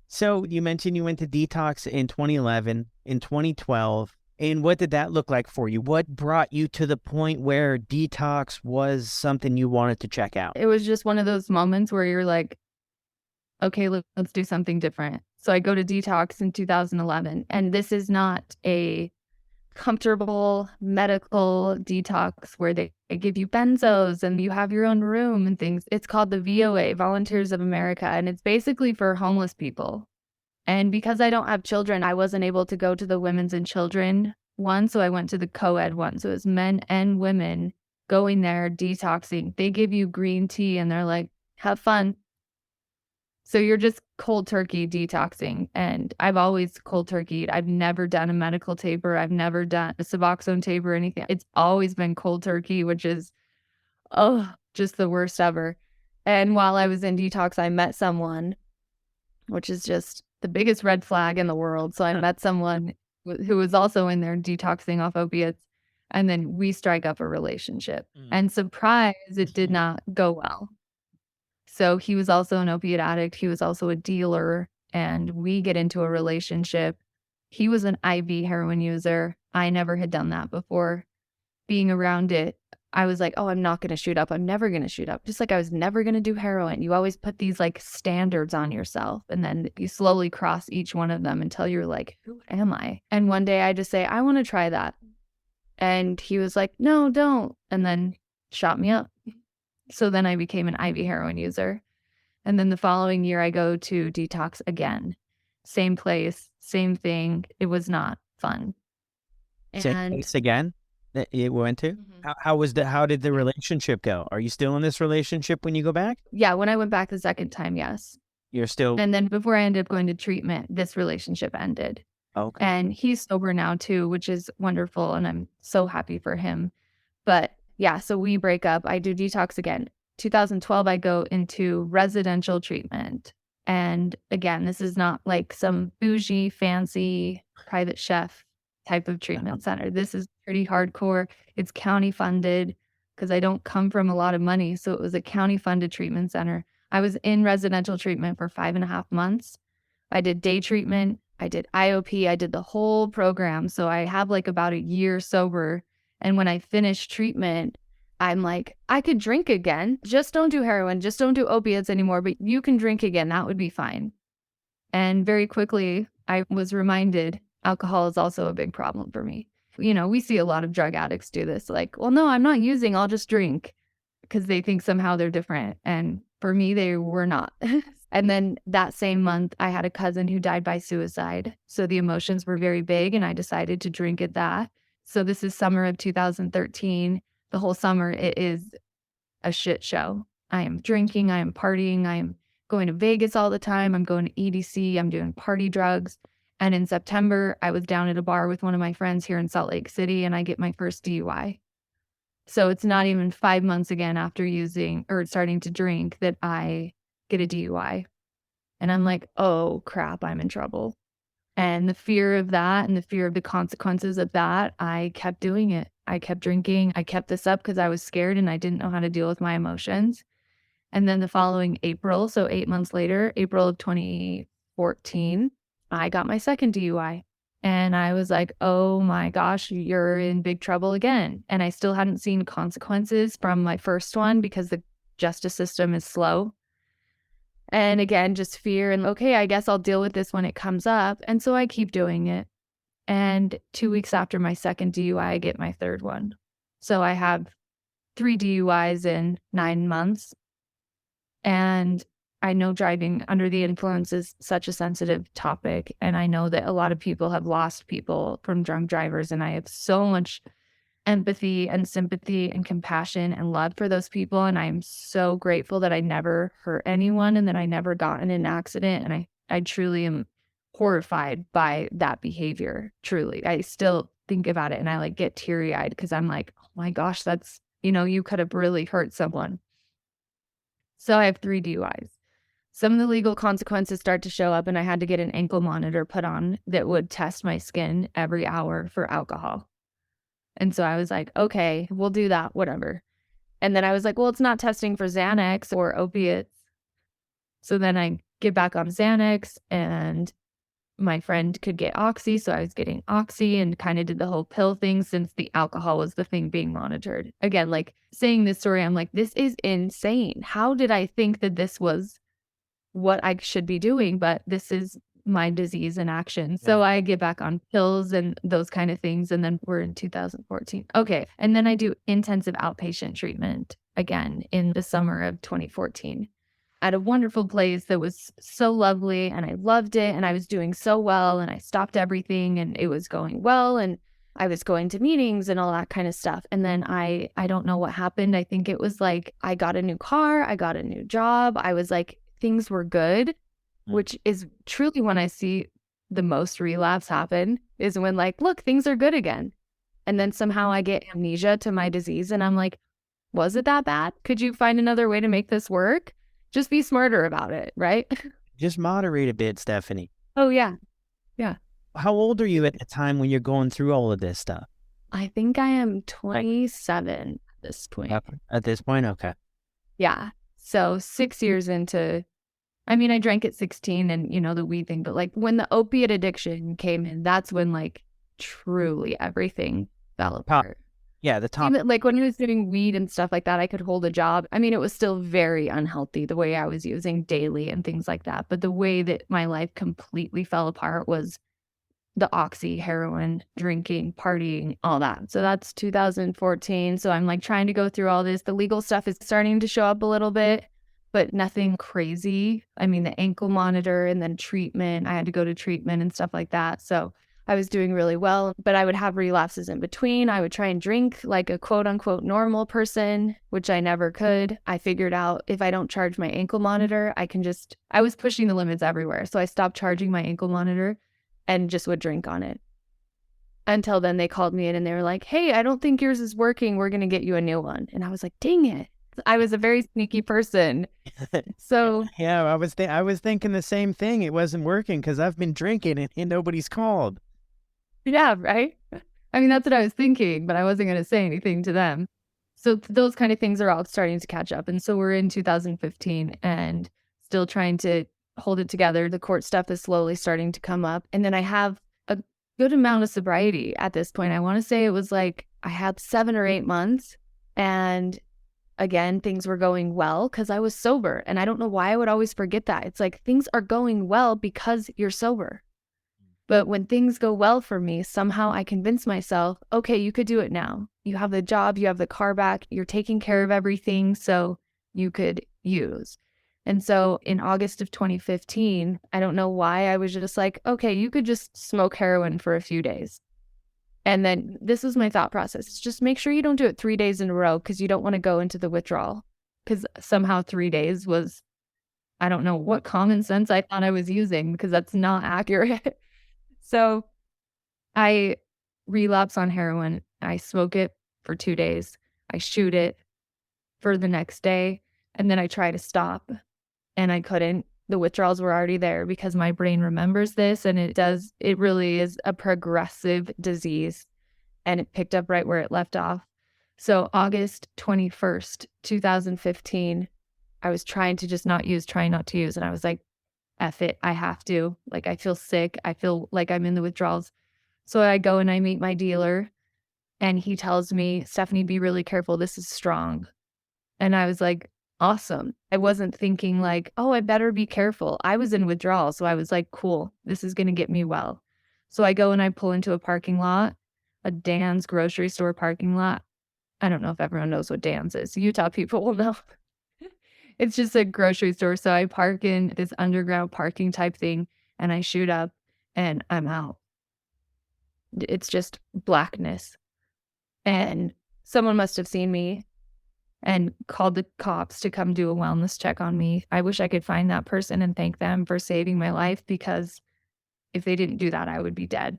So you mentioned you went to detox in 2011, in 2012. And what did that look like for you? What brought you to the point where detox was something you wanted to check out? It was just one of those moments where you're like, okay, let's do something different. So I go to detox in 2011, and this is not a comfortable medical detox where they give you benzos and you have your own room and things. It's called the VOA, Volunteers of America, and it's basically for homeless people. And because I don't have children, I wasn't able to go to the women's and children one, so I went to the co-ed one. So it was men and women going there detoxing. They give you green tea and they're like, have fun. So you're just cold turkey detoxing. And I've always cold turkeyed. I've never done a medical taper. I've never done a Suboxone taper or anything. It's always been cold turkey, which is, just the worst ever. And while I was in detox, I met someone, which is just the biggest red flag in the world. So I met someone who was also in there detoxing off opiates. And then we strike up a relationship. And surprise, it did not go well. So he was also an opiate addict. He was also a dealer, and we get into a relationship. He was an IV heroin user. I never had done that before. Being around it, I was like, oh, I'm not going to shoot up. I'm never going to shoot up. Just like I was never going to do heroin. You always put these like standards on yourself, and then you slowly cross each one of them until you're like, who am I? And one day I just say, I want to try that. And he was like, no, don't. And then shot me up. So then I became an IV heroin user. And then the following year, I go to detox again. Same place, same thing. It was not fun. Same place again that you went to? Mhm. How did the relationship go? Are you still in this relationship when you go back? Yeah, when I went back the second time, yes. You're still... And then before I ended up going to treatment, this relationship ended. Okay. And he's sober now too, which is wonderful. And I'm so happy for him. But yeah, so we break up. I do detox again. 2012, I go into residential treatment. And again, this is not like some bougie, fancy private chef type of treatment center. This is pretty hardcore. It's county funded because I don't come from a lot of money. So it was a county funded treatment center. I was in residential treatment for 5.5 months. I did day treatment. I did IOP. I did the whole program. So I have like about a year sober. And when I finished treatment, I'm like, I could drink again. Just don't do heroin. Just don't do opiates anymore. But you can drink again. That would be fine. And very quickly, I was reminded alcohol is also a big problem for me. We see a lot of drug addicts do this. Like, well, no, I'm not using. I'll just drink because they think somehow they're different. And for me, they were not. And then that same month, I had a cousin who died by suicide. So the emotions were very big, and I decided to drink at that. So this is summer of 2013. The whole summer, it is a shit show. I am drinking, I am partying, I am going to Vegas all the time. I'm going to EDC, I'm doing party drugs. And in September, I was down at a bar with one of my friends here in Salt Lake City, and I get my first DUI. So it's not even 5 months again after using or starting to drink that I get a DUI. And I'm like, oh crap, I'm in trouble. And the fear of that and the fear of the consequences of that, I kept doing it. I kept drinking. I kept this up because I was scared and I didn't know how to deal with my emotions. And then the following April, so 8 months later, April of 2014, I got my second DUI. And I was like, oh my gosh, you're in big trouble again. And I still hadn't seen consequences from my first one because the justice system is slow. And again, just fear and, okay, I guess I'll deal with this when it comes up. And so I keep doing it. And 2 weeks after my second DUI, I get my third one. So I have 3 DUIs in 9 months. And I know driving under the influence is such a sensitive topic. And I know that a lot of people have lost people from drunk drivers. And I have so much empathy and sympathy and compassion and love for those people. And I'm so grateful that I never hurt anyone and that I never got in an accident. And I truly am horrified by that behavior. Truly. I still think about it and I like get teary eyed because I'm like, oh my gosh, that's, you could have really hurt someone. So I have 3 DUIs. Some of the legal consequences start to show up and I had to get an ankle monitor put on that would test my skin every hour for alcohol. And so I was like, okay, we'll do that, whatever. And then I was like, well, it's not testing for Xanax or opiates. So then I get back on Xanax and my friend could get Oxy. So I was getting Oxy and kind of did the whole pill thing since the alcohol was the thing being monitored. Again, like saying this story, I'm like, this is insane. How did I think that this was what I should be doing? But this is my disease in action. So I get back on pills and those kind of things. And then we're in 2014. Okay. And then I do intensive outpatient treatment again in the summer of 2014 at a wonderful place that was so lovely. And I loved it. And I was doing so well. And I stopped everything and it was going well. And I was going to meetings and all that kind of stuff. And then I don't know what happened. I think it was like I got a new car. I got a new job. I was like, things were good. Which is truly when I see the most relapse happen is when like, look, things are good again. And then somehow I get amnesia to my disease and I'm like, was it that bad? Could you find another way to make this work? Just be smarter about it, right? Just moderate a bit, Stephanie. Oh, yeah. Yeah. How old are you at the time when you're going through all of this stuff? I think I am 27 at this point. At this point? Okay. Yeah. So 6 years into... I drank at 16 and, the weed thing, but like when the opiate addiction came in, that's when like truly everything fell apart. Yeah, the top. Even, like when I was doing weed and stuff like that, I could hold a job. It was still very unhealthy the way I was using daily and things like that. But the way that my life completely fell apart was the oxy, heroin, drinking, partying, all that. So that's 2014. So I'm like trying to go through all this. The legal stuff is starting to show up a little bit, but nothing crazy. The ankle monitor and then treatment. I had to go to treatment and stuff like that. So I was doing really well, but I would have relapses in between. I would try and drink like a quote unquote normal person, which I never could. I figured out if I don't charge my ankle monitor, I was pushing the limits everywhere. So I stopped charging my ankle monitor and just would drink on it. Until then they called me in and they were like, hey, I don't think yours is working. We're going to get you a new one. And I was like, dang it. I was a very sneaky person. So yeah, I was thinking the same thing. It wasn't working because I've been drinking and nobody's called. Yeah, right? That's what I was thinking, but I wasn't going to say anything to them. So those kind of things are all starting to catch up. And so we're in 2015 and still trying to hold it together. The court stuff is slowly starting to come up. And then I have a good amount of sobriety at this point. I want to say it was like I had 7 or 8 months. And again, things were going well because I was sober. And I don't know why I would always forget that. It's like things are going well because you're sober. But when things go well for me, somehow I convince myself, okay, you could do it now. You have the job, you have the car back, you're taking care of everything, so you could use. And so in August of 2015, I don't know why, I was just like, okay, you could just smoke heroin for a few days. And then this was my thought process. It's just make sure you don't do it 3 days in a row because you don't want to go into the withdrawal. Because somehow 3 days was, I don't know what common sense I thought I was using because that's not accurate. So I relapse on heroin. I smoke it for 2 days. I shoot it for the next day. And then I try to stop and I couldn't. The withdrawals were already there because my brain remembers this, and it really is a progressive disease, and it picked up right where it left off. So August 21st, 2015, I was trying to just trying not to use. And I was like, F it, I have to. Like, I feel sick. I feel like I'm in the withdrawals. So I go and I meet my dealer, and he tells me, Stephanie, be really careful. This is strong. And I was like, awesome. I wasn't thinking like, oh, I better be careful. I was in withdrawal. So I was like, cool, this is going to get me well. So I go and I pull into a parking lot, a Dan's grocery store parking lot. I don't know if everyone knows what Dan's is. Utah people will know. It's just a grocery store. So I park in this underground parking type thing, and I shoot up and I'm out. It's just blackness. And someone must have seen me and called the cops to come do a wellness check on me. I wish I could find that person and thank them for saving my life, because if they didn't do that, I would be dead.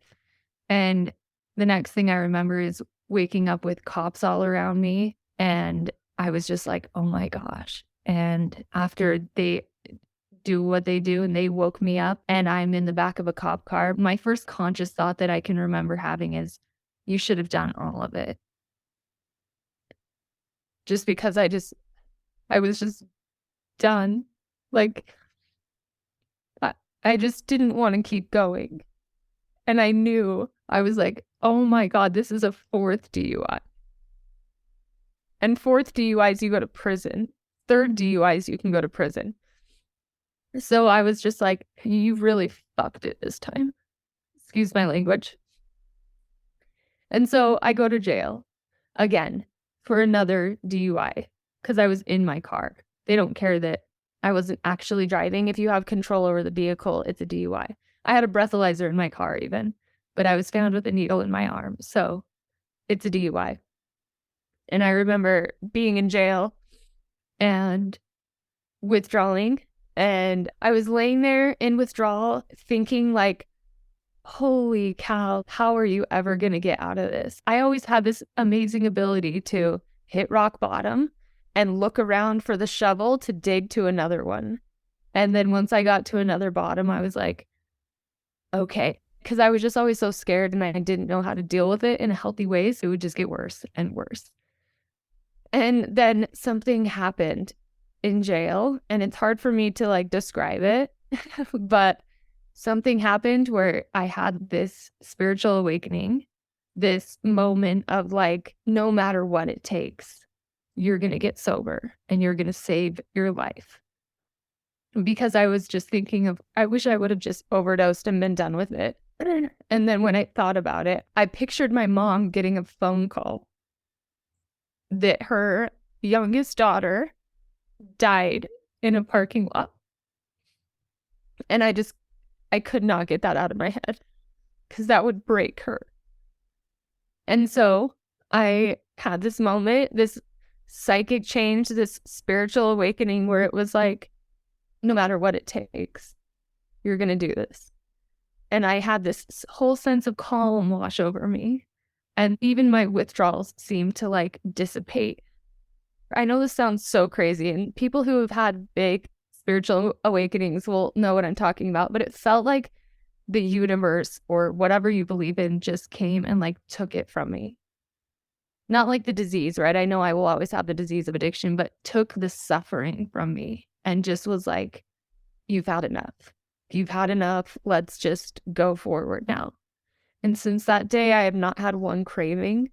And the next thing I remember is waking up with cops all around me. And I was just like, oh my gosh. And after they do what they do and they woke me up and I'm in the back of a cop car, my first conscious thought that I can remember having is, you should have done all of it. Just because I was just done. Like, I just didn't want to keep going. And I knew, I was like, oh my God, this is a 4th DUI. And 4th DUIs, you go to prison. 3rd DUIs, you can go to prison. So I was just like, you really fucked it this time. Excuse my language. And so I go to jail again for another DUI because I was in my car. They don't care that I wasn't actually driving. If you have control over the vehicle, it's a DUI. I had a breathalyzer in my car even, but I was found with a needle in my arm. So it's a DUI. And I remember being in jail and withdrawing. And I was laying there in withdrawal thinking like, holy cow, how are you ever going to get out of this? I always had this amazing ability to hit rock bottom and look around for the shovel to dig to another one. And then once I got to another bottom, I was like, okay. Because I was just always so scared and I didn't know how to deal with it in a healthy way. So it would just get worse and worse. And then something happened in jail, and it's hard for me to like describe it, but something happened where I had this spiritual awakening, this moment of like, no matter what it takes, you're going to get sober and you're going to save your life. Because I was just thinking of, I wish I would have just overdosed and been done with it. And then when I thought about it, I pictured my mom getting a phone call that her youngest daughter died in a parking lot. And I could not get that out of my head because that would break her. And so I had this moment, this psychic change, this spiritual awakening where it was like, no matter what it takes, you're going to do this. And I had this whole sense of calm wash over me. And even my withdrawals seemed to like dissipate. I know this sounds so crazy, and people who have had big spiritual awakenings will know what I'm talking about, but it felt like the universe or whatever you believe in just came and like took it from me. Not like the disease, right? I know I will always have the disease of addiction, but took the suffering from me and just was like, you've had enough. You've had enough. Let's just go forward now. And since that day, I have not had one craving.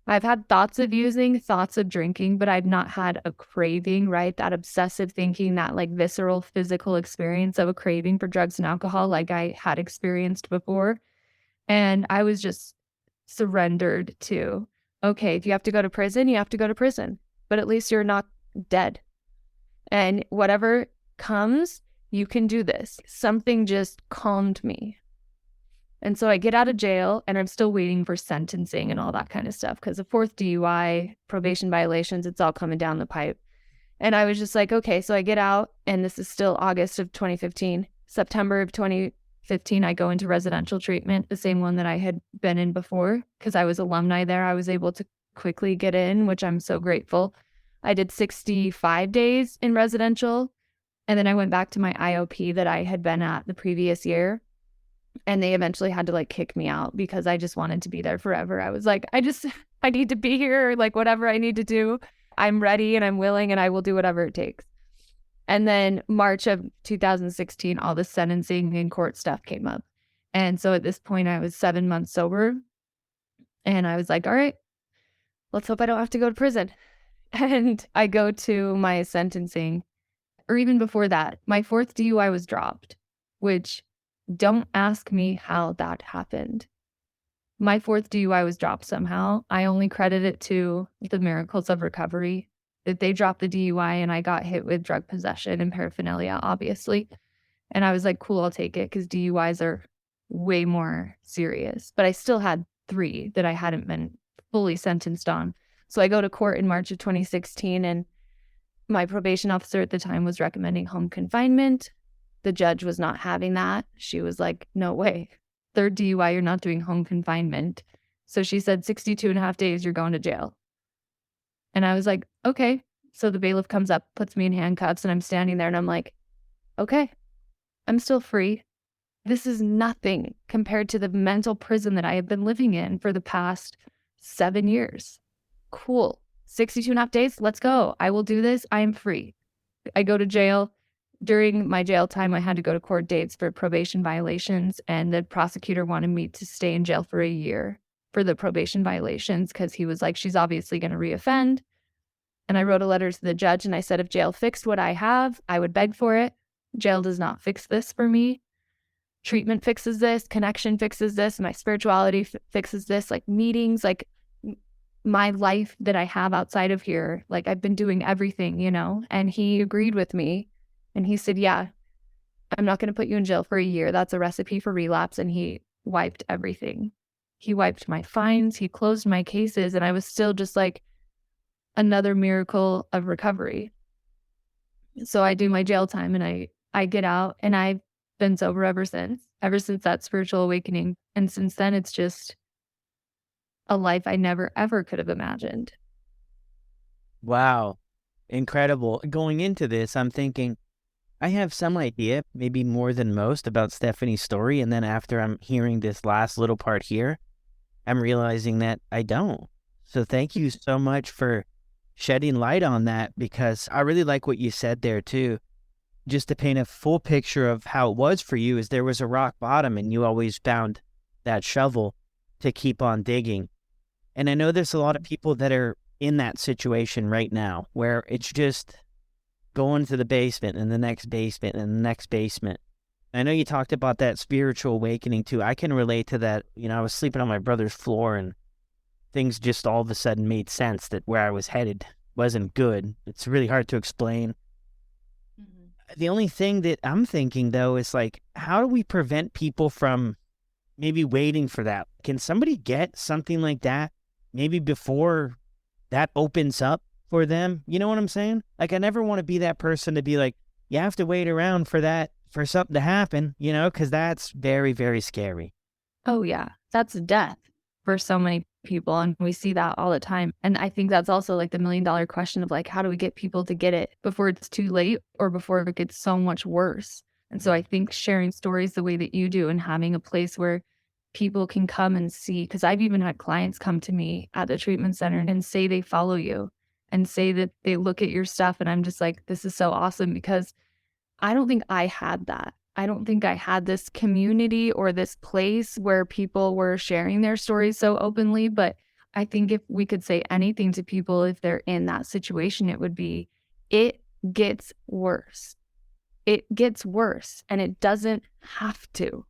I've had thoughts of using, thoughts of drinking, but I've not had a craving, right? That obsessive thinking, that like visceral physical experience of a craving for drugs and alcohol like I had experienced before. And I was just surrendered to, okay, if you have to go to prison, you have to go to prison, but at least you're not dead. And whatever comes, you can do this. Something just calmed me. And so I get out of jail and I'm still waiting for sentencing and all that kind of stuff because the fourth DUI, probation violations, it's all coming down the pipe. And I was just like, okay, so I get out and this is still August of 2015. September of 2015, I go into residential treatment, the same one that I had been in before because I was alumni there. I was able to quickly get in, which I'm so grateful. I did 65 days in residential. And then I went back to my IOP that I had been at the previous year. And they eventually had to like kick me out because I just wanted to be there forever. I was like, I need to be here, like whatever I need to do. I'm ready and I'm willing and I will do whatever it takes. And then March of 2016, all the sentencing and court stuff came up. And so at this point, I was 7 months sober. And I was like, all right, let's hope I don't have to go to prison. And I go to my sentencing, or even before that, my fourth DUI was dropped, which don't ask me how that happened. My fourth DUI was dropped somehow. I only credit it to the miracles of recovery, that they dropped the DUI and I got hit with drug possession and paraphernalia, obviously. And I was like, cool, I'll take it because DUIs are way more serious. But I still had 3 that I hadn't been fully sentenced on. So I go to court in March of 2016 and my probation officer at the time was recommending home confinement. The judge was not having that. She was like, no way. Third DUI, you're not doing home confinement. So she said 62 and a half days, you're going to jail. And I was like, okay. So the bailiff comes up, puts me in handcuffs, and I'm standing there and I'm like, okay, I'm still free. This is nothing compared to the mental prison that I have been living in for the past 7 years. Cool. 62 and a half days, let's go. I will do this. I am free. I go to jail. During my jail time, I had to go to court dates for probation violations, and the prosecutor wanted me to stay in jail for a year for the probation violations because he was like, she's obviously going to reoffend. And I wrote a letter to the judge and I said, if jail fixed what I have, I would beg for it. Jail does not fix this for me. Treatment fixes this. Connection fixes this. My spirituality fixes this. Like meetings, like my life that I have outside of here, like I've been doing everything, you know? And he agreed with me. And he said, yeah, I'm not going to put you in jail for a year. That's a recipe for relapse. And he wiped everything. He wiped my fines. He closed my cases. And I was still just like another miracle of recovery. So I do my jail time and I get out and I've been sober ever since that spiritual awakening. And since then, it's just a life I never, ever could have imagined. Wow. Incredible. Going into this, I'm thinking, I have some idea, maybe more than most, about Stephanie's story. And then after I'm hearing this last little part here, I'm realizing that I don't. So thank you so much for shedding light on that, because I really like what you said there too. Just to paint a full picture of how it was for you, is there was a rock bottom and you always found that shovel to keep on digging. And I know there's a lot of people that are in that situation right now where it's just going to the basement and the next basement and the next basement. I know you talked about that spiritual awakening too. I can relate to that. You know, I was sleeping on my brother's floor and things just all of a sudden made sense that where I was headed wasn't good. It's really hard to explain. Mm-hmm. The only thing that I'm thinking though is like, how do we prevent people from maybe waiting for that? Can somebody get something like that maybe before that opens up for them? You know what I'm saying? Like, I never want to be that person to be like, you have to wait around for that, for something to happen, you know, because that's very, very scary. Oh, yeah. That's death for so many people. And we see that all the time. And I think that's also like the $1 million question of like, how do we get people to get it before it's too late or before it gets so much worse? And so I think sharing stories the way that you do and having a place where people can come and see, because I've even had clients come to me at the treatment center and say they follow you and say that they look at your stuff. And I'm just like, this is so awesome, because I don't think I had that. I don't think I had this community or this place where people were sharing their stories so openly. But I think if we could say anything to people, if they're in that situation, it would be, it gets worse. It gets worse, and it doesn't have to.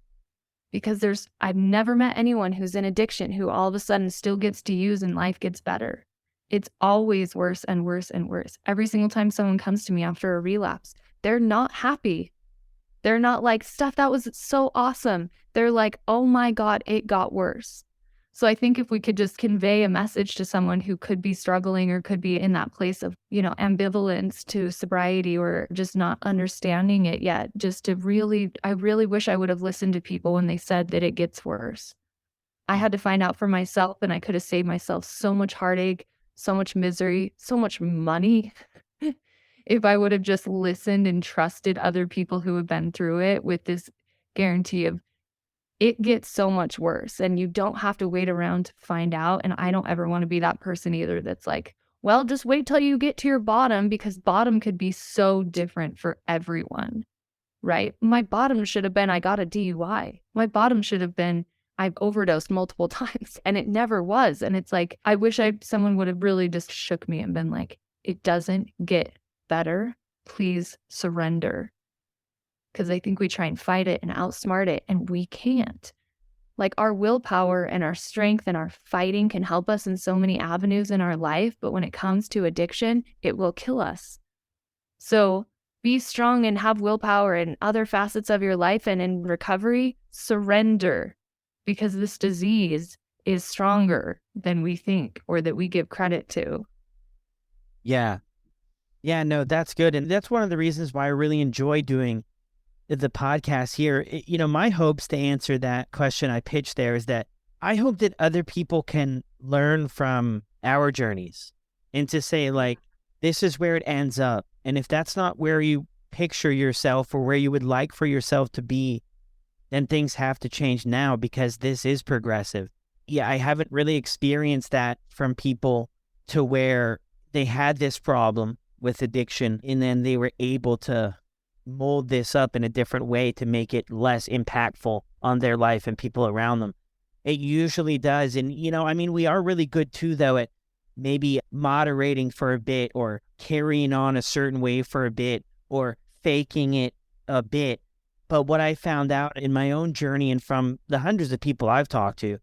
Because I've never met anyone who's in addiction who all of a sudden still gets to use and life gets better. It's always worse and worse and worse. Every single time someone comes to me after a relapse, they're not happy. They're not like, "Steph, that was so awesome." They're like, "Oh my God, it got worse." So I think if we could just convey a message to someone who could be struggling or could be in that place of, ambivalence to sobriety or just not understanding it yet, I really wish I would have listened to people when they said that it gets worse. I had to find out for myself, and I could have saved myself so much heartache, so much misery, so much money if I would have just listened and trusted other people who have been through it with this guarantee of it gets so much worse and you don't have to wait around to find out. And I don't ever want to be that person either that's like, well, just wait till you get to your bottom, because bottom could be so different for everyone, right? My bottom should have been I got a DUI. My bottom should have been I've overdosed multiple times, and it never was. And it's like, I wish someone would have really just shook me and been like, it doesn't get better. Please surrender. Because I think we try and fight it and outsmart it, and we can't. Like, our willpower and our strength and our fighting can help us in so many avenues in our life, but when it comes to addiction, it will kill us. So be strong and have willpower in other facets of your life, and in recovery, surrender, because this disease is stronger than we think or that we give credit to. Yeah. Yeah, no, that's good. And that's one of the reasons why I really enjoy doing the podcast here. My hopes to answer that question I pitched there is that I hope that other people can learn from our journeys and to say, like, this is where it ends up. And if that's not where you picture yourself or where you would like for yourself to be, then things have to change now, because this is progressive. Yeah, I haven't really experienced that from people to where they had this problem with addiction and then they were able to mold this up in a different way to make it less impactful on their life and people around them. It usually does. And, we are really good too, though, at maybe moderating for a bit or carrying on a certain way for a bit or faking it a bit. But what I found out in my own journey and from the hundreds of people I've talked to,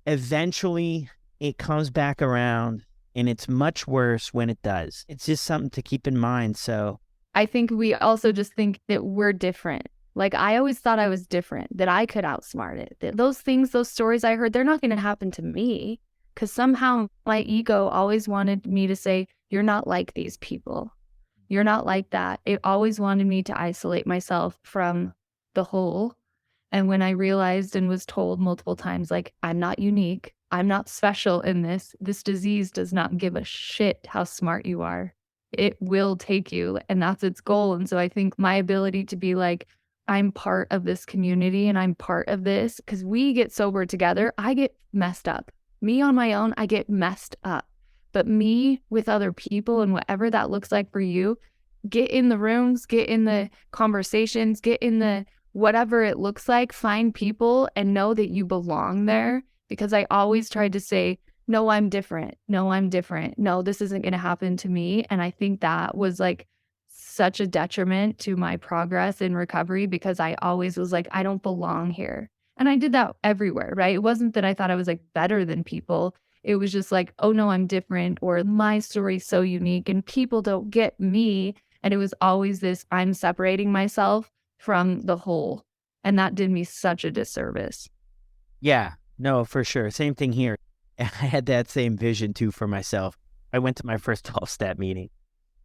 eventually it comes back around, and it's much worse when it does. It's just something to keep in mind. So I think we also just think that we're different. Like, I always thought I was different, that I could outsmart it. That those things, those stories I heard, they're not going to happen to me, because somehow my ego always wanted me to say, you're not like these people. You're not like that. It always wanted me to isolate myself from the whole. And when I realized and was told multiple times, like, I'm not unique, I'm not special in this disease does not give a shit how smart you are. It will take you, and that's its goal. And so I think my ability to be like, I'm part of this community and I'm part of this, because we get sober together, I get messed up. Me on my own, I get messed up. But me with other people, and whatever that looks like for you, get in the rooms, get in the conversations, get in the whatever it looks like, find people and know that you belong there. Because I always tried to say, no, I'm different. No, I'm different. No, this isn't going to happen to me. And I think that was like such a detriment to my progress in recovery, because I always was like, I don't belong here. And I did that everywhere, right? It wasn't that I thought I was like better than people. It was just like, oh no, I'm different, or my story's so unique and people don't get me. And it was always this, I'm separating myself from the whole. And that did me such a disservice. yeah, no, for sure. Same thing here. I had that same vision too for myself. I went to my first 12-step meeting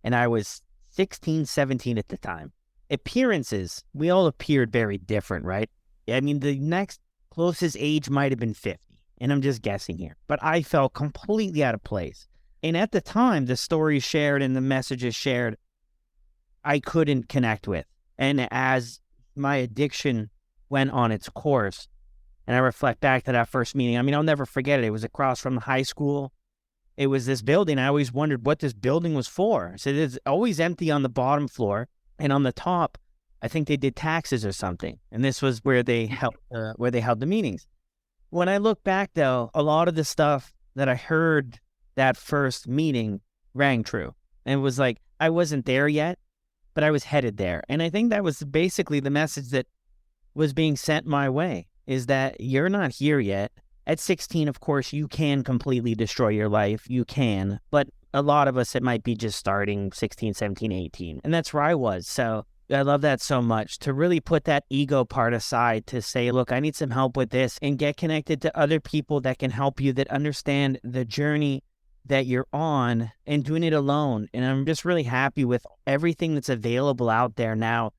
and I was 16, 17 at the time. Appearances, we all appeared very different, right? I mean, the next closest age might have been 50, and I'm just guessing here, but I felt completely out of place. And at the time, the stories shared and the messages shared, I couldn't connect with. And as my addiction went on its course, and I reflect back to that first meeting, I mean, I'll never forget it. It was across from the high school. It was this building. I always wondered what this building was for. So it's always empty on the bottom floor, and on the top, I think they did taxes or something. And this was where they held the meetings. When I look back, though, a lot of the stuff that I heard that first meeting rang true. And it was like, I wasn't there yet, but I was headed there. And I think that was basically the message that was being sent my way, is that you're not here yet. At 16, of course, you can completely destroy your life. You can. But a lot of us, it might be just starting 16, 17, 18. And that's where I was. So I love that so much, to really put that ego part aside, to say, look, I need some help with this, and get connected to other people that can help you, that understand the journey that you're on, and doing it alone. And I'm just really happy with everything that's available out there now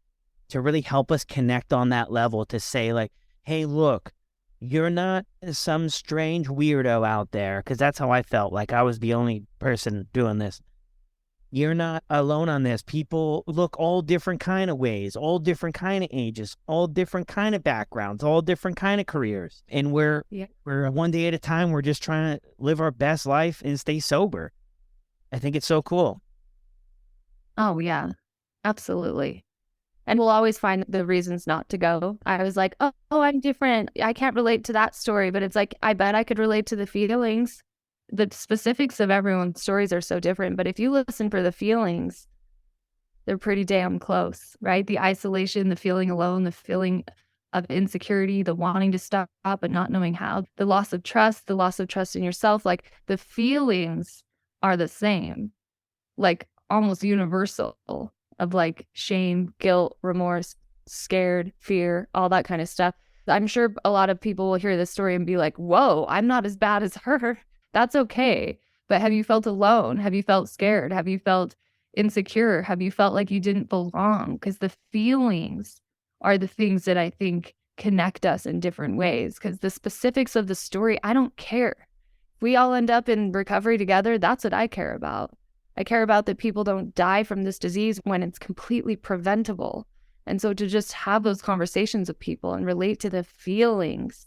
to really help us connect on that level, to say like, hey, look, you're not some strange weirdo out there, because that's how I felt, like I was the only person doing this. You're not alone on this. People look all different kind of ways, all different kind of ages, all different kind of backgrounds, all different kind of careers. And we're one day at a time, we're just trying to live our best life and stay sober. I think it's so cool. Oh, yeah, absolutely. And we'll always find the reasons not to go. I was like, oh, I'm different. I can't relate to that story. But it's like, I bet I could relate to the feelings. The specifics of everyone's stories are so different. But if you listen for the feelings, they're pretty damn close, right? The isolation, the feeling alone, the feeling of insecurity, the wanting to stop but not knowing how, the loss of trust in yourself. Like the feelings are the same, like almost universal, of like shame, guilt, remorse, scared, fear, all that kind of stuff. I'm sure a lot of people will hear this story and be like, whoa, I'm not as bad as her. That's okay. But have you felt alone? Have you felt scared? Have you felt insecure? Have you felt like you didn't belong? Because the feelings are the things that I think connect us in different ways. Because the specifics of the story, I don't care. If we all end up in recovery together, that's what I care about. I care about that people don't die from this disease when it's completely preventable. And so to just have those conversations with people and relate to the feelings.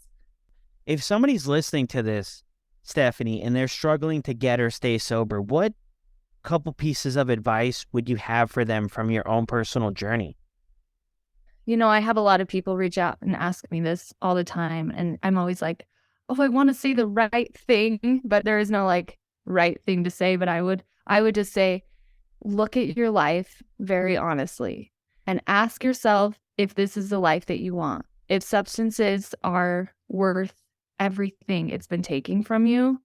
If somebody's listening to this, Stephanie, and they're struggling to get or stay sober, what couple pieces of advice would you have for them from your own personal journey? You know, I have a lot of people reach out and ask me this all the time. And I'm always like, oh, I want to say the right thing, but there is no like right thing to say. But I would just say, look at your life very honestly and ask yourself if this is the life that you want. If substances are worth everything it's been taking from you,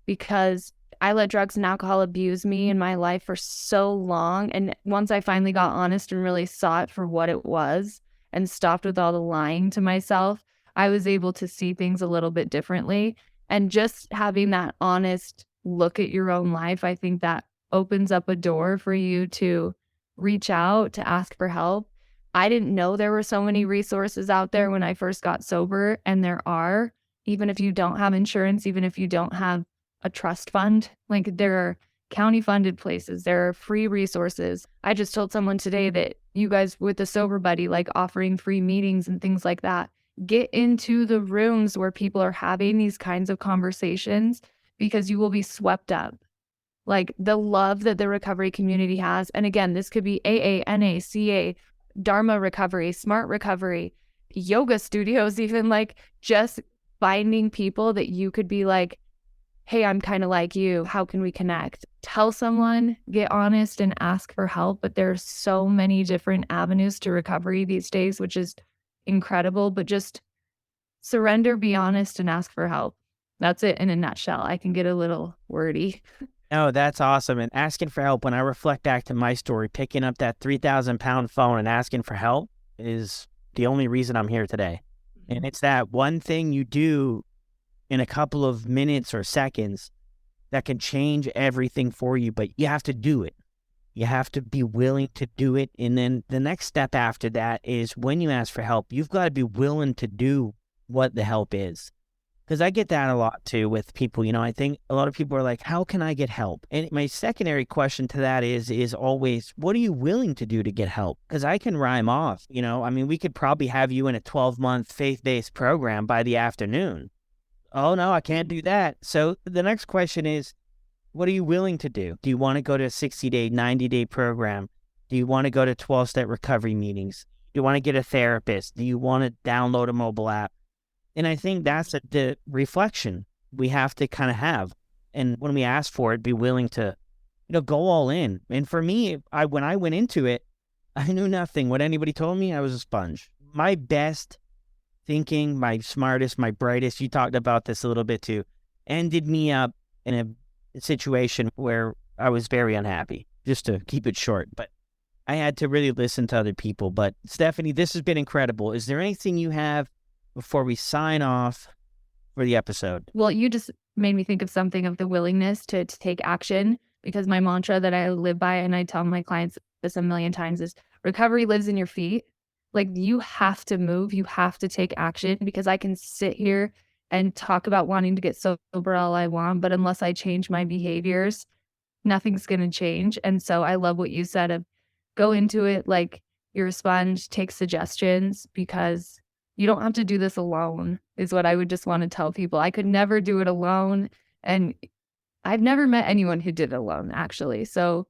because I let drugs and alcohol abuse me in my life for so long. And once I finally got honest and really saw it for what it was and stopped with all the lying to myself, I was able to see things a little bit differently. And just having that honest look at your own life, I think that opens up a door for you to reach out, to ask for help. I didn't know there were so many resources out there when I first got sober, and there are, even if you don't have insurance, even if you don't have a trust fund, like there are county funded places, there are free resources. I just told someone today that you guys with the Sober Buddy, like offering free meetings and things like that, get into the rooms where people are having these kinds of conversations, because you will be swept up. Like the love that the recovery community has. And again, this could be AA, NA, CA, Dharma recovery, smart recovery, yoga studios, even like just finding people that you could be like, hey, I'm kind of like you. How can we connect? Tell someone, get honest and ask for help. But there's so many different avenues to recovery these days, which is incredible. But just surrender, be honest, and ask for help. That's it in a nutshell. I can get a little wordy. No, that's awesome. And asking for help, when I reflect back to my story, picking up that 3,000-pound phone and asking for help is the only reason I'm here today. And it's that one thing you do in a couple of minutes or seconds that can change everything for you, but you have to do it. You have to be willing to do it. And then the next step after that is when you ask for help, you've got to be willing to do what the help is. Because I get that a lot too with people. You know, I think a lot of people are like, how can I get help? And my secondary question to that is always, what are you willing to do to get help? Because I can rhyme off, you know, I mean, we could probably have you in a 12-month faith-based program by the afternoon. Oh, no, I can't do that. So the next question is, what are you willing to do? Do you want to go to a 60-day, 90-day program? Do you want to go to 12-step recovery meetings? Do you want to get a therapist? Do you want to download a mobile app? And I think that's the reflection we have to kind of have. And when we ask for it, be willing to, you know, go all in. And for me, when I went into it, I knew nothing. What anybody told me, I was a sponge. My best thinking, my smartest, my brightest, you talked about this a little bit too, ended me up in a situation where I was very unhappy, just to keep it short. But I had to really listen to other people. But Stephanie, this has been incredible. Is there anything you have before we sign off for the episode? Well, you just made me think of something of the willingness to take action, because my mantra that I live by, and I tell my clients this a million times, is recovery lives in your feet. Like, you have to move, you have to take action, because I can sit here and talk about wanting to get sober all I want, but unless I change my behaviors, nothing's going to change. And so I love what you said of go into it like you're a sponge, take suggestions, because you don't have to do this alone, is what I would just want to tell people. I could never do it alone. And I've never met anyone who did it alone, actually. So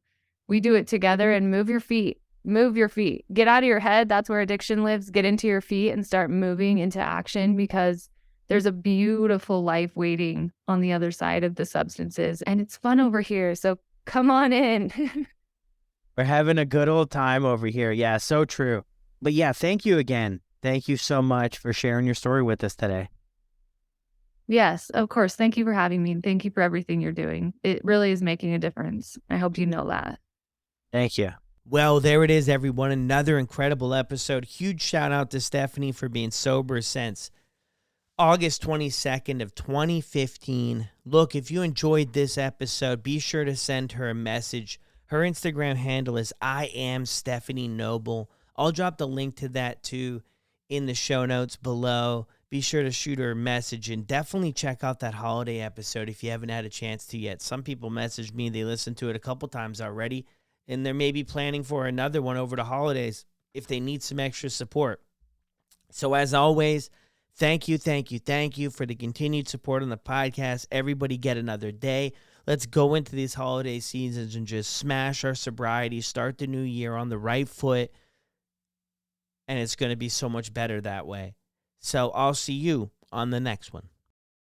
we do it together, and move your feet. Move your feet. Get out of your head. That's where addiction lives. Get into your feet and start moving into action, because there's a beautiful life waiting on the other side of the substances. And it's fun over here. So come on in. We're having a good old time over here. Yeah, so true. But yeah, thank you again. Thank you so much for sharing your story with us today. Yes, of course. Thank you for having me. Thank you for everything you're doing. It really is making a difference. I hope you know that. Thank you. Well, there it is, everyone. Another incredible episode. Huge shout out to Stephanie for being sober since August 22nd of 2015. Look, if you enjoyed this episode, be sure to send her a message. Her Instagram handle is I am Stephanie Noble. I'll drop the link to that too in the show notes below. Be sure to shoot her a message, and definitely check out that holiday episode if you haven't had a chance to yet. Some people messaged me, they listened to it a couple times already, and they're maybe planning for another one over the holidays if they need some extra support. So as always, thank you for the continued support on the podcast. Everybody get another day. Let's go into these holiday seasons and just smash our sobriety, start the new year on the right foot, and it's going to be so much better that way. So I'll see you on the next one.